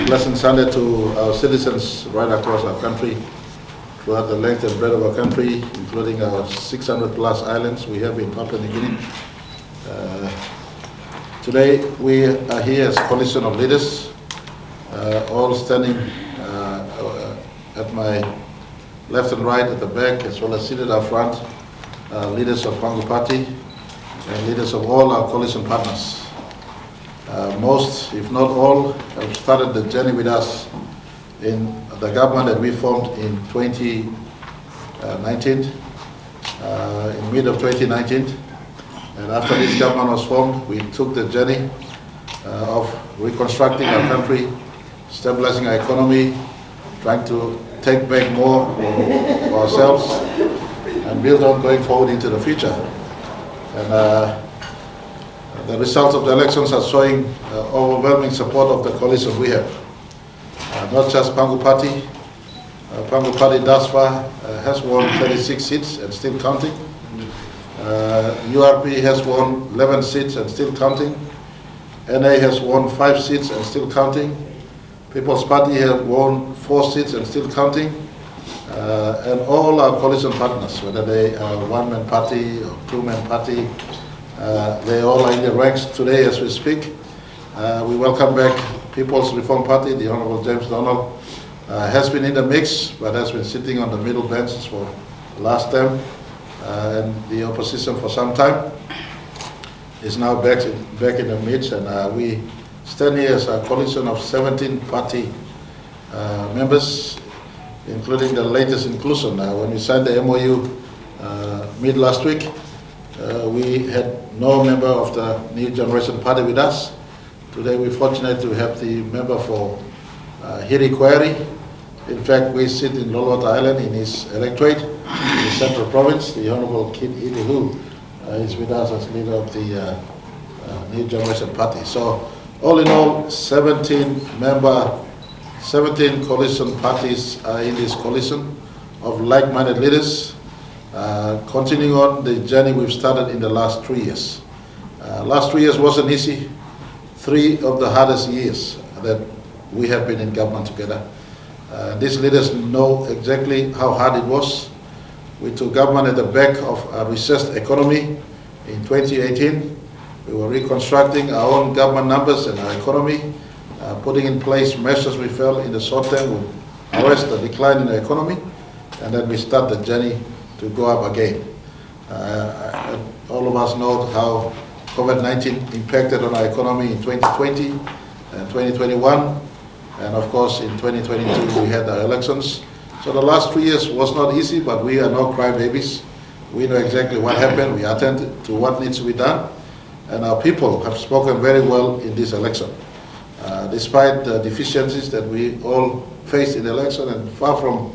blessed Sunday to our citizens right across our country, throughout the length and breadth of our country, including our 600 plus islands we have in Papua New Guinea. Today we are here as a coalition of leaders, all standing at my left and right at the back, as well as seated up front, leaders of Pangu Pati and leaders of all our coalition partners. Most, if not all, have started the journey with us in the government that we formed in 2019, in mid of 2019. And after this government was formed, we took the journey of reconstructing our country, stabilizing our economy, trying to take back more for ourselves, and build on going forward into the future. And the results of the elections are showing overwhelming support of the coalition we have. Not just Pangu Pati. Pangu Pati thus far has won 36 seats and still counting. URP has won 11 seats and still counting. NA has won 5 seats and still counting. People's Party have won 4 seats and still counting. And all our coalition partners, whether they are one-man party or two-man party, they all are in the ranks today as we speak. We welcome back People's Reform Party. The Honorable James Donald has been in the mix, but has been sitting on the middle benches for the last term, and the opposition for some time. Is now back in the midst, and we stand here as a coalition of 17 party members, including the latest inclusion. When we signed the MOU mid last week, we had no member of the New Generation Party with us. Today we're fortunate to have the member for Hiri Kwari. In fact, we sit in Loloata Island in his electorate, in the Central Province. The Honorable Kid Ilihu is with us as leader of the New Generation Party. So all in all, 17 coalition parties are in this coalition of like-minded leaders, continuing on the journey we've started in the last 3 years. Last 3 years wasn't easy. 3 of the hardest years that we have been in government together. These leaders know exactly how hard it was. We took government at the back of a recessed economy in 2018. We were reconstructing our own government numbers and our economy, putting in place measures we felt in the short term would arrest the decline in the economy, and then we start the journey to go up again. All of us know how COVID-19 impacted on our economy in 2020 and 2021, and of course in 2022 we had our elections. So the last 3 years was not easy, but we are no crybabies. We know exactly what happened. We attended to what needs to be done, and our people have spoken very well in this election. Despite the deficiencies that we all faced in the election, and far from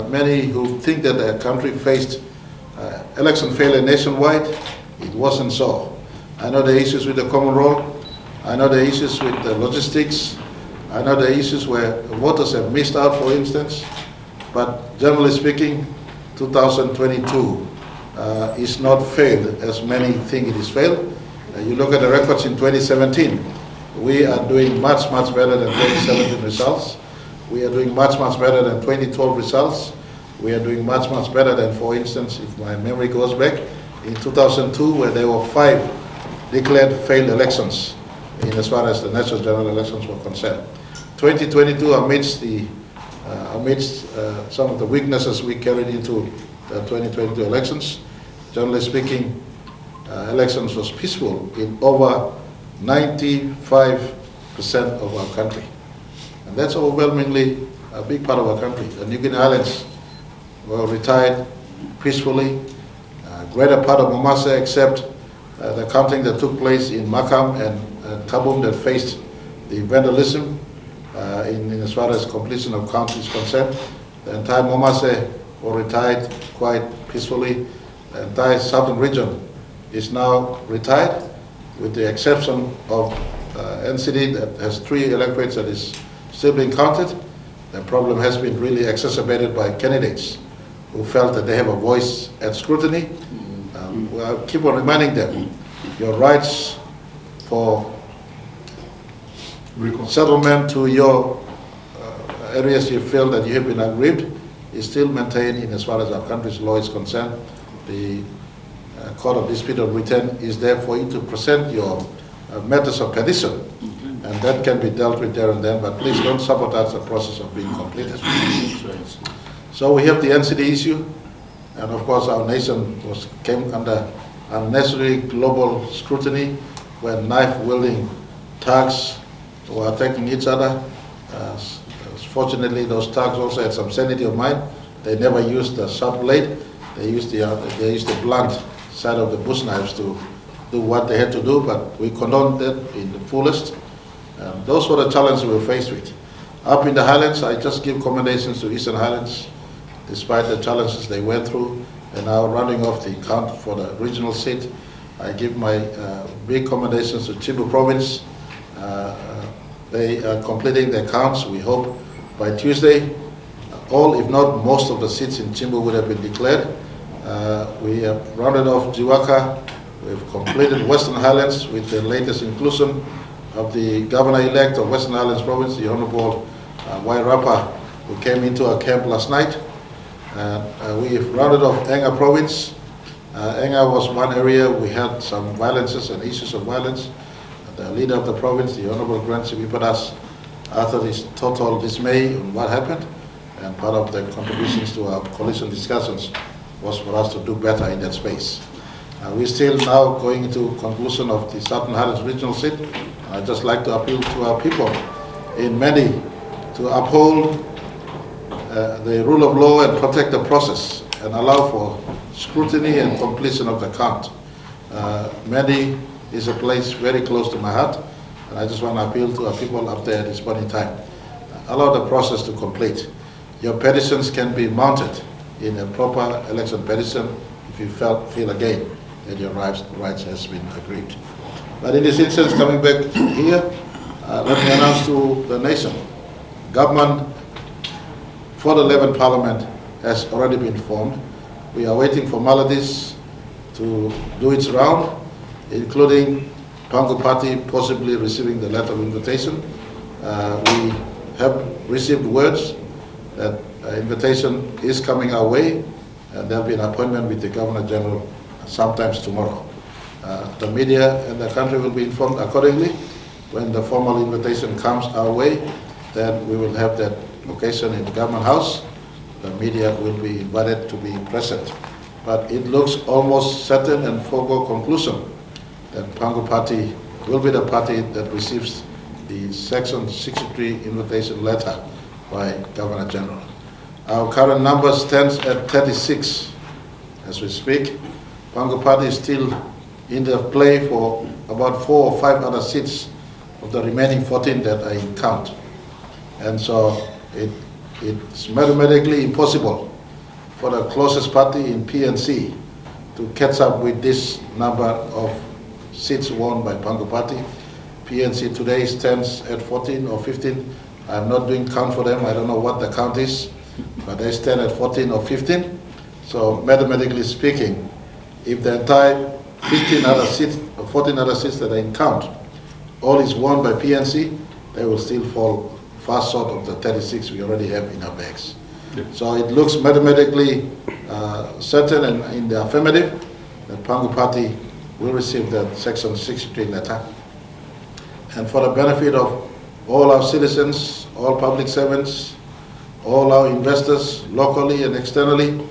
many who think that the country faced election failure nationwide, it wasn't so. I know the issues with the common roll. I know the issues with the logistics. I know the issues where voters have missed out, for instance. But generally speaking, 2022 is not failed as many think it is failed. You look at the records in 2017, we are doing much better than 2017 results. We are doing much better than 2012 results. We are doing much better than, for instance, if my memory goes back, in 2002, where there were 5 declared failed elections in as far as the national general elections were concerned. 2022, amidst some of the weaknesses we carried into the 2022 elections, generally speaking, elections was peaceful in over 95% of our country. And that's overwhelmingly a big part of our country. The New Guinea Islands were retired peacefully. Greater part of Momase, except the counting that took place in Makam and Kabum that faced the vandalism in as far as completion of count is concerned. The entire Momase were retired quite peacefully. The entire southern region is now retired, with the exception of NCD that has 3 electorates that is still being counted. The problem has been really exacerbated by candidates who felt that they have a voice at scrutiny. I keep on reminding them, your rights for settlement to your areas you feel that you have been aggrieved is still maintained in as far as our country's law is concerned. The Court of Dispute or Return is there for you to present your matters of petition, and that can be dealt with there and then, but please don't sabotage the process of being completed. So we have the NCD issue, and of course our nation came under unnecessary global scrutiny when knife-wielding thugs were attacking each other. Fortunately, those thugs also had some sanity of mind. They never used the sharp blade. They used the blunt side of the bush knives to do what they had to do, but we condoned that in the fullest. Those were the challenges we were faced with. Up in the Highlands, I just give commendations to Eastern Highlands, despite the challenges they went through, and now running off the count for the regional seat. I give my big commendations to Chimbu Province. They are completing their counts. We hope by Tuesday, all, if not most of the seats in Chimbu would have been declared. We have rounded off Jiwaka. We've completed Western Highlands with the latest inclusion of the governor-elect of Western Highlands Province, the Honorable Wairapa, who came into our camp last night. We've rounded off Enga Province. Enga was one area we had some violences and issues of violence. The leader of the province, the Honorable Grant Sibipadas, uttered his total dismay on what happened, and part of the contributions to our coalition discussions was for us to do better in that space. We're still now going into conclusion of the Southern Highlands regional seat. I'd just like to appeal to our people in Medi to uphold the rule of law and protect the process and allow for scrutiny and completion of the count. Medi is a place very close to my heart, and I just want to appeal to our people up there at this point in time. Allow the process to complete. Your petitions can be mounted in a proper election petition if you feel again that your rights has been aggrieved. But in this instance, coming back here, let me announce to the nation, government for the 11th Parliament has already been formed. We are waiting for Maladies to do its round, including Pangu Pati possibly receiving the letter of invitation. We have received words that invitation is coming our way, and there will be an appointment with the Governor General sometimes tomorrow. The media and the country will be informed accordingly. When the formal invitation comes our way, then we will have that occasion in the Government House. The media will be invited to be present. But it looks almost certain and foregone conclusion that Pangu Pati will be the party that receives the Section 63 invitation letter by Governor General. Our current number stands at 36 as we speak. Pangu Pati is still in the play for about 4 or 5 other seats of the remaining 14 that are in count. And so it's mathematically impossible for the closest party in PNC to catch up with this number of seats won by Pangu Pati. PNC today stands at 14 or 15. I'm not doing count for them. I don't know what the count is, but they stand at 14 or 15. So mathematically speaking, if the entire 15 other seats or 14 other seats that are in count, all is won by PNC, they will still fall far short of the 36 we already have in our bags. Yep. So it looks mathematically certain and in the affirmative that Pangu Pati will receive that Section 63 letter. And for the benefit of all our citizens, all public servants, all our investors, locally and externally,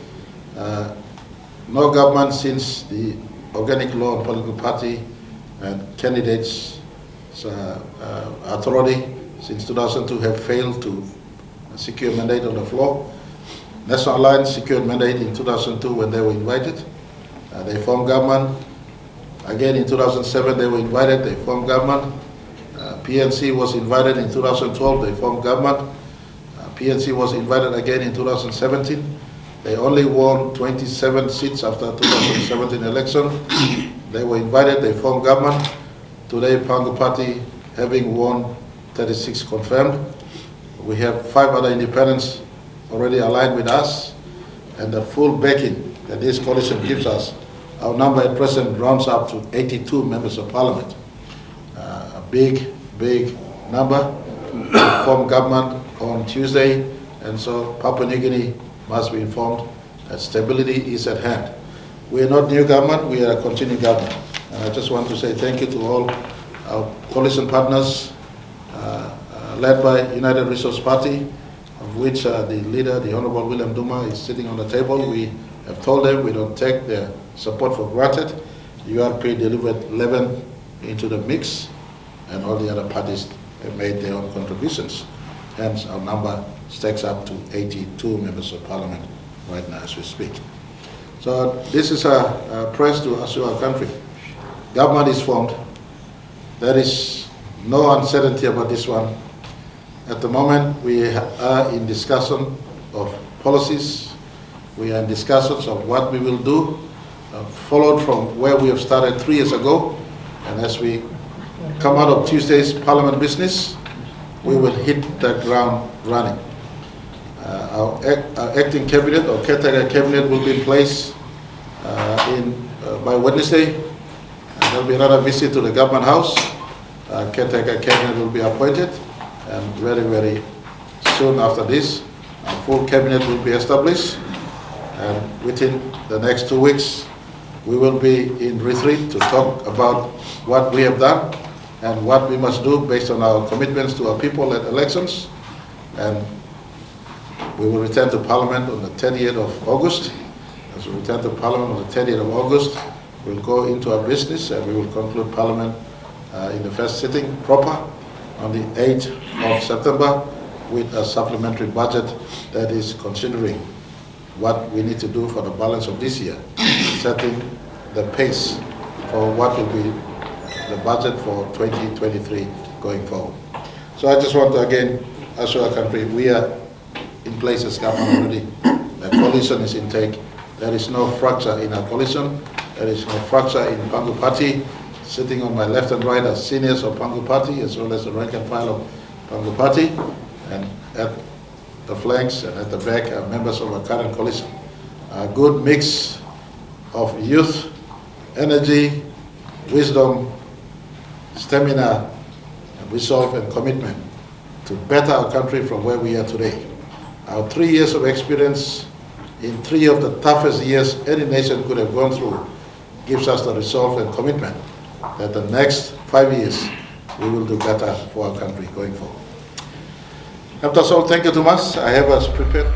no government since the organic law on political party and candidates authority since 2002 have failed to secure mandate on the floor. National Alliance secured mandate in 2002 when they were invited. They formed government. Again in 2007 they were invited, they formed government. PNC was invited in 2012, they formed government. PNC was invited again in 2017. They only won 27 seats after 2017 election. They were invited, they formed government. Today Pangu Pati, having won 36 confirmed. We have 5 other independents already aligned with us, and the full backing that this coalition gives us. Our number at present rounds up to 82 members of parliament. A big number to form government on Tuesday, and so Papua New Guinea must be informed that stability is at hand. We are not new government, we are a continuing government. And I just want to say thank you to all our coalition partners, led by United Resource Party, of which the leader, the Honorable William Duma, is sitting on the table. We have told them we don't take their support for granted. URP delivered 11 into the mix, and all the other parties have made their own contributions. Hence, our number stacks up to 82 members of parliament right now as we speak. So this is a press to assure our country. Government is formed. There is no uncertainty about this one. At the moment, we are in discussion of policies. We are in discussions of what we will do, followed from where we have started 3 years ago. And as we come out of Tuesday's parliament business, we will hit the ground running. Our acting cabinet or caretaker cabinet will be in place by Wednesday. And there will be another visit to the government house. Caretaker cabinet will be appointed, and very, very soon after this, a full cabinet will be established. And within the next 2 weeks, we will be in retreat to talk about what we have done and what we must do based on our commitments to our people at elections. And we will return to Parliament on the 30th of August. As we return to Parliament on the 30th of August, we'll go into our business and we will conclude Parliament in the first sitting proper on the 8th of September with a supplementary budget that is considering what we need to do for the balance of this year, setting the pace for what will be the budget for 2023 going forward. So I just want to again assure our country we are in place as government already. The coalition is in take. There is no fracture in our coalition. There is no fracture in Pangu Pati. Sitting on my left and right are seniors of Pangu Pati as well as the rank and file of Pangu Pati, and at the flanks and at the back are members of our current coalition. A good mix of youth, energy, wisdom, stamina, and resolve and commitment to better our country from where we are today. Our 3 years of experience in 3 of the toughest years any nation could have gone through gives us the resolve and commitment that the next 5 years we will do better for our country going forward. After all, thank you too much. I have us prepared.